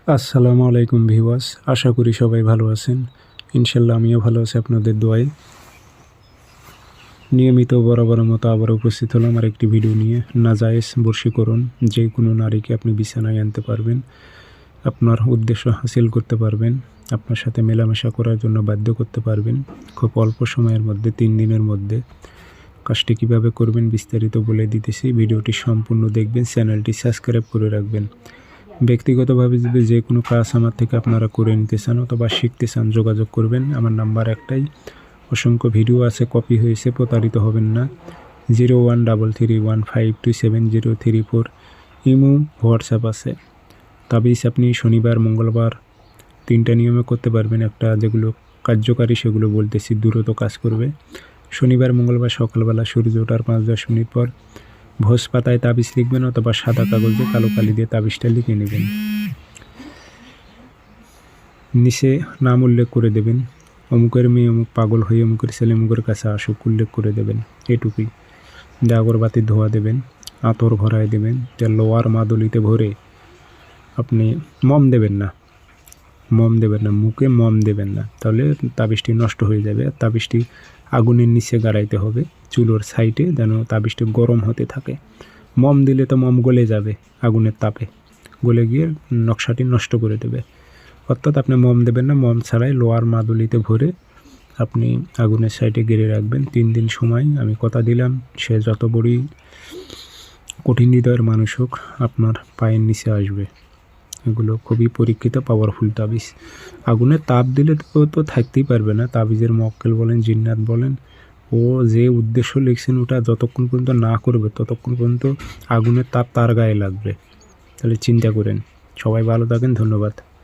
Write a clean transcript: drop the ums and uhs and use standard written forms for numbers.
আসসালামু আলাইকুম ভিউয়ার্স, আশা করি সবাই ভালো আছেন। ইনশাল্লাহ আমিও ভালো আছি আপনাদের দোয়ায়। নিয়মিত বরাবরের মতো আবার উপস্থিত হলাম আর একটি ভিডিও নিয়ে। নাজায়েজ বশীকরণ, যে কোনো নারীকে আপনি বিছানায় আনতে পারবেন, আপনার উদ্দেশ্য হাসিল করতে পারবেন, আপনার সাথে মেলামেশা করার জন্য বাধ্য করতে পারবেন খুব অল্প সময়ের মধ্যে, 3 দিনের মধ্যে। কাজটি কীভাবে করবেন বিস্তারিত বলে দিতেছি, ভিডিওটি সম্পূর্ণ দেখবেন, চ্যানেলটি সাবস্ক্রাইব করে রাখবেন। ব্যক্তিগতভাবে যদি যে কোনো কাজ আমার থেকে আপনারা করে নিতে চান অথবা শিখতে চান, যোগাযোগ করবেন। আমার নাম্বার একটাই, অসংখ্য ভিডিও আছে, কপি হয়েছে, প্রতারিত হবেন না। 013315270034। ইমো, হোয়াটসঅ্যাপ আছে। তাবিজ আপনি শনিবার মঙ্গলবার 3টা নিয়মে করতে পারবেন। একটা যেগুলো কার্যকারী সেগুলো বলতেছি, দ্রুত কাজ করবে। শনিবার মঙ্গলবার সকালবেলা সূর্য ওঠার 5-10 মিনিট পর ভোজ পাতায় তাবিজ লিখবেন অথবা সাদা কাগজে কালো কালি দিয়ে তাবিজটা লিখে নেবেন। নিচে নাম উল্লেখ করে দেবেন, অমুকের মেয়ে অমুক পাগল হয়ে অমুকের ছেলে অমুকের কাছে আসুক, উল্লেখ করে দেবেন। এটুকুই। আগরবাতি ধোয়া দেবেন, আতর ভরায় দেবেন, লোয়ার মাদুলিতে ভরে আপনি মম দেবেন না, মুখে মম দেবেন না, তাহলে তাবিজটি নষ্ট হয়ে যাবে। আর তাবিজটি আগুনের নিচে গাড়াইতে হবে, চুলোর সাইডে, যেন তাবিজটি গরম হতে থাকে। মম দিলে তো মম গলে যাবে, আগুনের তাপে গলে গিয়ে নকশাটি নষ্ট করে দেবে। অর্থাৎ আপনি মম দেবেন না, মম ছাড়াই লোয়ার মাদুলিতে ভরে আপনি আগুনের সাইডে গেড়ে রাখবেন 3 দিন সময়। আমি কথা দিলাম, সে যত বড়ই কঠিন হৃদয়ের মানুষ হোক, আপনার পায়ের নিচে আসবে। এগুলো খুবই পরীক্ষিত পাওয়ারফুল তাবিজ। আগুনের তাপ দিলে তো থাকতেই পারবে না। তাবিজের মক্কেল বলেন, জিন্নাত বলেন, ও যে উদ্দেশ্য লিখছেন ওটা যতক্ষণ পর্যন্ত না করবে ততক্ষণ পর্যন্ত আগুনের তাপ তার গায়ে লাগবে। তাহলে চিন্তা করেন। সবাই ভালো থাকেন, ধন্যবাদ।